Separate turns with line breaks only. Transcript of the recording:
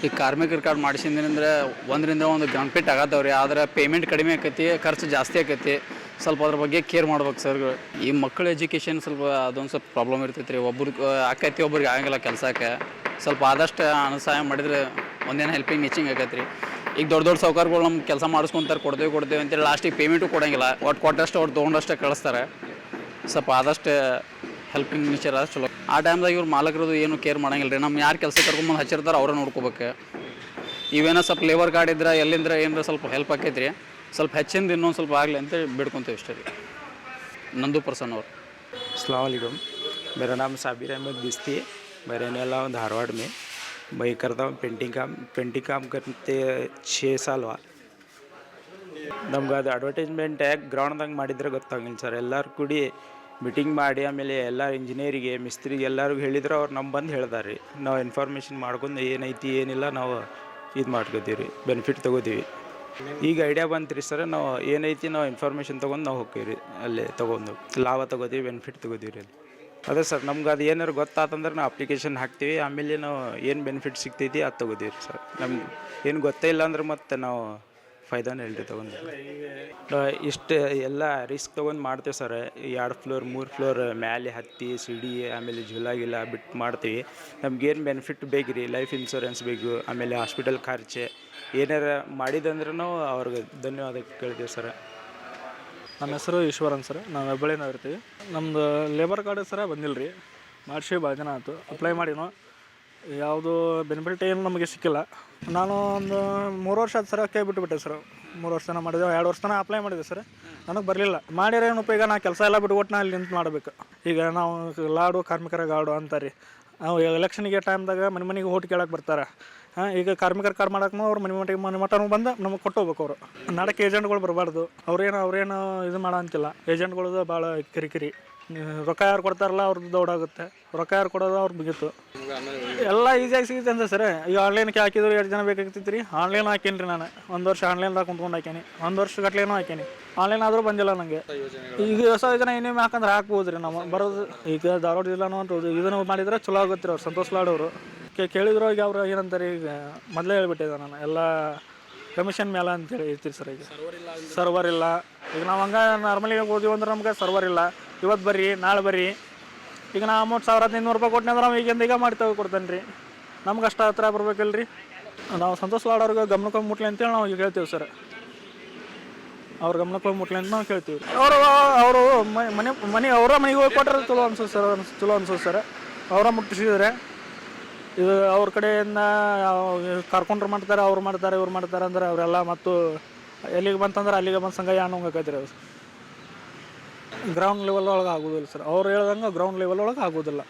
ಈ ಕಾರ್ಮಿಕರ ಕಾರ್ಡ್ ಮಾಡಿಸಿದ್ರೆ ಒಂದರಿಂದ ಒಂದು ಬೆನಿಫಿಟ್ ಆಗತ್ತವ್ರಿ. ಆದ್ರೆ ಪೇಮೆಂಟ್ ಕಡಿಮೆ ಆಕೈತಿ, ಖರ್ಚು ಜಾಸ್ತಿ ಆಕೈತಿ. ಸ್ವಲ್ಪ ಅದ್ರ ಬಗ್ಗೆ ಕೇರ್ ಮಾಡ್ಬೇಕು ಸರ್. ಈ ಮಕ್ಕಳ ಎಜುಕೇಷನ್ ಸ್ವಲ್ಪ ಅದೊಂದು ಸ್ವಲ್ಪ ಪ್ರಾಬ್ಲಮ್ ಇರ್ತೈತೆ ರೀ. ಒಬ್ರಿಗೆ ಆಕೈತಿ, ಒಬ್ರಿಗೆ ಆಗಂಗಿಲ್ಲ ಕೆಲಸಕ್ಕೆ. ಸ್ವಲ್ಪ ಆದಷ್ಟು ಸಹಾಯ ಮಾಡಿದ್ರೆ ಒಂದೇನು ಹೆಲ್ಪಿಂಗ್ ನೇಚಿಂಗ್ ಆಗೈತೆ ರೀ. ಈಗ ದೊಡ್ಡ ದೊಡ್ಡ ಸಾಹುಕಾರಗಳು ನಮ್ಮ ಕೆಲಸ ಮಾಡಿಸ್ಕೊಂತಾರೆ, ಕೊಡ್ತೇವೆ ಅಂತೇಳಿ ಲಾಸ್ಟಿಗೆ ಪೇಮೆಂಟು ಕೊಡೋಂಗಿಲ್ಲ. ಒಟ್ಟು ಕೊಟ್ಟಷ್ಟು ಅವ್ರು ತೊಗೊಂಡಷ್ಟೇ ಕಳಿಸ್ತಾರೆ. ಸ್ವಲ್ಪ ಆದಷ್ಟು ಹೆಲ್ಪಿಂಗ್ ನೇಚರ್ ಅದು ಚಲೋ. ಆ ಟೈಮ್ದಾಗ ಇವ್ರು ಮಾಲಕರದು ಏನು ಕೇರ್ ಮಾಡಂಗಿಲ್ಲ ರೀ. ನಮ್ಮ ಯಾರು ಕೆಲಸ ಕರ್ಕೊಂಬಂದು ಹಚ್ಚಿರ್ತಾರೆ ಅವರೇ ನೋಡ್ಕೋಬೇಕು. ಇವೇನೋ ಸ್ವಲ್ಪ ಲೇಬರ್ ಕಾರ್ಡ್ ಇದ್ರೆ ಎಲ್ಲಿಂದ್ರೆ ಏನರ ಸ್ವಲ್ಪ ಹೆಲ್ಪ್ ಆಕೈತೆ ರೀ. ಸ್ವಲ್ಪ ಹೆಚ್ಚಿಂದ ಇನ್ನೊಂದು ಸ್ವಲ್ಪ ಆಗಲಿ ಅಂತೇಳಿ ಬಿಡ್ಕೊತೀವಿ ಇಷ್ಟೇ ರೀ. ನಂದು ಪರ್ಸನ್ ಅವ್ರು.
अस्सलाम वालेकुम। मेरा नाम साबिर अहमद बिस्ती है। मैं रहने वाला हूँ धारवाड़ में। मैं करता हूँ पेंटिंग काम करते 6 साल हुआ। ನಮ್ಗೆ ಅದು ಅಡ್ವರ್ಟೈಸ್ಮೆಂಟ್ ಯಾಕೆ ಗ್ರೌಂಡ್ದಂಗೆ ಮಾಡಿದ್ರೆ ಗೊತ್ತಾಗಿಲ್ಲ ಸರ್. ಎಲ್ಲರೂ ಕೂಡಿ ಮೀಟಿಂಗ್ ಮಾಡಿ ಆಮೇಲೆ ಎಲ್ಲ ಇಂಜಿನಿಯರಿಗೆ ಮಿಸ್ತ್ರಿಗೆ ಎಲ್ಲರಿಗೂ ಹೇಳಿದ್ರೆ ಅವ್ರು ನಮ್ಮ ಬಂದು ಹೇಳ್ದಾರೆ ರೀ. ನಾವು ಇನ್ಫಾರ್ಮೇಷನ್ ಮಾಡ್ಕೊಂಡು ಏನೈತಿ ಏನಿಲ್ಲ ನಾವು ಇದು ಮಾಡ್ಕೋತೀವಿ ರೀ, ಬೆನಿಫಿಟ್ ತೊಗೋತೀವಿ. ಈಗ ಐಡಿಯಾ ಬಂತು ರೀ ಸರ್. ನಾವು ಏನೈತಿ ನಾವು ಇನ್ಫಾರ್ಮೇಷನ್ ತೊಗೊಂಡು ನಾವು ಹೋಗ್ತೀವಿ ರೀ. ಅಲ್ಲೇ ತೊಗೊಂಡು ಲಾಭ ತೊಗೋತೀವಿ, ಬೆನಿಫಿಟ್ ತೊಗೋತೀವಿ ರೀ. ಅದೇ ಸರ್, ನಮ್ಗೆ ಅದು ಏನಾರು ಗೊತ್ತಾತಂದ್ರೆ ನಾವು ಅಪ್ಲಿಕೇಶನ್ ಹಾಕ್ತೀವಿ. ಆಮೇಲೆ ನಾವು ಏನು ಬೆನಿಫಿಟ್ ಸಿಗ್ತೈತಿ ಅದು ತೊಗೋತೀವಿ ರೀ ಸರ್. ನಮ್ಗೆ ಏನು ಗೊತ್ತೇ ಇಲ್ಲ ಅಂದ್ರೆ ಮತ್ತೆ ನಾವು ಫೈದಾನ ಹೇಳ್ರಿ ತೊಗೊಂಡು. ಇಷ್ಟು ಎಲ್ಲ ರಿಸ್ಕ್ ತೊಗೊಂಡು ಮಾಡ್ತೇವೆ ಸರ್. 2 ಫ್ಲೋರ್ 3 ಫ್ಲೋರ್ ಮ್ಯಾಲೆ ಹತ್ತಿ ಸಿಡಿ ಆಮೇಲೆ ಝುಲಾಗಿಲ್ಲ ಬಿಟ್ಟು ಮಾಡ್ತೀವಿ. ನಮ್ಗೇನು ಬೆನಿಫಿಟ್ ಬೇಕು ರೀ, ಲೈಫ್ ಇನ್ಶೂರೆನ್ಸ್ ಬೇಕು, ಆಮೇಲೆ ಹಾಸ್ಪಿಟಲ್ ಖರ್ಚು ಏನಾರ ಮಾಡಿದಂದ್ರೂ ಅವ್ರಿಗೆ ಧನ್ಯವಾದ ಕೇಳ್ತೀವಿ ಸರ್.
ನಮ್ಮ ಹೆಸರು ಈಶ್ವರನ್ ಸರ್. ನಾವು ಹೆಬ್ಬಳ್ಳಿನಾಗ ಇರ್ತೀವಿ. ನಮ್ಮದು ಲೇಬರ್ ಕಾರ್ಡ್ ಸರ ಬಂದಿಲ್ಲ ರೀ. ಮಾಡಿಸಿ ಭಾಳ ಜನ ಆಯಿತು, ಅಪ್ಲೈ ಮಾಡಿನೋ. ಯಾವುದು ಬೆನಿಫಿಟ್ ಏನು ನಮಗೆ ಸಿಕ್ಕಿಲ್ಲ. ನಾನು ಒಂದು 3 ವರ್ಷ ಆದ ಸರ್ ಕೈ ಬಿಟ್ಟುಬಿಟ್ಟೆ ಸರ್. 3 ವರ್ಷ ತನಕ ಮಾಡಿದೆ, 2 ವರ್ಷ ತನಕ ಅಪ್ಲೈ ಮಾಡಿದೆ ಸರ್. ನನಗೆ ಬರಲಿಲ್ಲ. ಮಾಡಿರೋ ಏನು ಉಪಯೋಗ? ನಾ ಕೆಲಸ ಎಲ್ಲ ಬಿಟ್ಟು ನಾ ಅಲ್ಲಿ ನಿಂತು ಮಾಡಬೇಕು. ಈಗ ನಾವು ಲಾಡು ಕಾರ್ಮಿಕರ ಗಾಡು ಅಂತಾರೆ. ನಾವು ಎಲೆಕ್ಷನ್ಗೆ ಟೈಮ್ದಾಗ ಮನೆಗೆ ಓಟ್ ಕೇಳಕ್ಕೆ ಬರ್ತಾರೆ. ಈಗ ಕಾರ್ಮಿಕರ ಕಾರ್ಡ್ ಮಾಡಕ್ಕೆ ಅವ್ರು ಮನೆ ಮಠನೂ ಬಂದು ನಮಗೆ ಕೊಟ್ಟು ಹೋಗ್ಬೇಕು. ಅವರು ನಾಡಕ್ಕೆ ಏಜೆಂಟ್ಗಳು ಬರಬಾರ್ದು. ಅವ್ರೇನು ಇದು ಮಾಡೋ ಅಂತಿಲ್ಲ. ಏಜೆಂಟ್ಗಳದ್ದು ಭಾಳ ಕಿರಿಕಿರಿ. ರೊಕ್ಕ ಯಾರು ಕೊಡ್ತಾರಲ್ಲ ಅವ್ರದ್ದು ದೌಡಾಗುತ್ತೆ. ರೊಕ್ಕ ಯಾರು ಕೊಡೋದು ಅವ್ರು ಬಿಗಿತ್ತು. ಎಲ್ಲ ಈಸಿಯಾಗಿ ಸಿಗುತ್ತೆ ಅಂತ ಸರ್. ಈಗ ಆನ್ಲೈನ್ಗೆ ಹಾಕಿದ್ರು 2 ಜನ ಬೇಕಾಗ್ತಿತ್ತು ರೀ. ಆನ್ಲೈನ್ ಹಾಕೀನಿ ರೀ ನಾನು. 1 ವರ್ಷ ಆನ್ಲೈನ್ದಾಗ ಕುಂತ್ಕೊಂಡು ಹಾಕೀನಿ. 1 ವರ್ಷ ಗಟ್ಲೇನೂ ಹಾಕೀನಿ. ಆನ್ಲೈನ್ ಆದರೂ ಬಂದಿಲ್ಲ ನನಗೆ. ಈಗ ಹೊಸ ಯೋಜನೆ ಏನೇನು ಹಾಕಂದ್ರೆ ಹಾಕ್ಬೋದು ರೀ. ನಾವು ಬರೋದು ಈಗ ಧಾರವಾಡ ಜಿಲ್ಲಾನು ಅಂತ ಇದನ್ನು ಮಾಡಿದ್ರೆ ಚಲೋ ಆಗುತ್ತೆ ರೀ. ಅವ್ರು ಸಂತೋಷ್ ಲಾಡ್ ಅವರು ಕೇಳಿದ್ರು. ಈಗ ಅವ್ರು ಏನಂತಾರೆ, ಈಗ ಮೊದಲೇ ಹೇಳ್ಬಿಟ್ಟಿದ್ದೆ ನಾನು, ಎಲ್ಲ ಕಮಿಷನ್ ಮೇಲೆ ಅಂತೇಳಿ ಇರ್ತೀರಿ ಸರ್. ಈಗ ಸರ್ವರ್ ಇಲ್ಲ. ಈಗ ನಾವು ಹಂಗೆ ನಾರ್ಮಲಿ ಹೋದ್ವಿ ಅಂದ್ರೆ ನಮ್ಗೆ ಸರ್ವರ್ ಇಲ್ಲ. ಇವತ್ತು ಬರ್ರಿ, ನಾಳೆ ಬರ್ರಿ. ಈಗ ನಾ ಅಮೌಂಟ್ 1500 ರೂಪಾಯಿ ಕೊಟ್ಟನೆ ಅಂದ್ರೆ ನಾವು ಈಗ ಮಾಡಿ ಕೊಡ್ತೇನೆ ರೀ. ನಮ್ಗೆ ಅಷ್ಟು ಹತ್ರ ಬರ್ಬೇಕಲ್ಲ ರೀ. ನಾವು ಸಂತೋಷ್ ಲಾಡ್ ಅವ್ರಿಗೆ ಗಮನಕ್ಕೆ ಹೋಗಿ ಮುಟ್ಲಿ ಅಂತೇಳಿ ನಾವು ಈಗ ಹೇಳ್ತೀವಿ ಸರ್. ಅವ್ರ ಗಮನಕ್ಕೆ ಹೋಗಿ ಮುಟ್ಲಿ ಅಂತ ನಾವು ಕೇಳ್ತೀವಿ. ಅವರು ಮನೆ ಅವರ ಮನೆಗೆ ಹೋಗಿ ಕೊಟ್ಟರೆ ಚಲೋ ಅನ್ಸುತ್ತೆ ಸರ್. ಅವರ ಮುಟ್ಟಿಸಿದ್ರೆ ಇದು ಅವ್ರ ಕಡೆಯಿಂದ ಕರ್ಕೊಂಡ್ರು ಮಾಡ್ತಾರೆ, ಅವ್ರು ಮಾಡ್ತಾರೆ, ಇವ್ರು ಮಾಡ್ತಾರೆ ಅಂದ್ರೆ ಅವರೆಲ್ಲ ಮತ್ತು ಎಲ್ಲಿಗೆ ಬಂತಂದ್ರೆ ಅಲ್ಲಿಗೆ ಬಂದು ಸಂಘ ಅನ್ನೋಂಗಾಕೈತೆ ರೀ. ಅದು ಗ್ರೌಂಡ್ ಲೆವೆಲ್ ಒಳಗೆ ಆಗೋದಿಲ್ಲ ಸರ್. ಅವ್ರು ಹೇಳ್ದಂಗೆ ಗ್ರೌಂಡ್ ಲೆವೆಲ್ ಒಳಗೆ ಆಗೋದಿಲ್ಲ.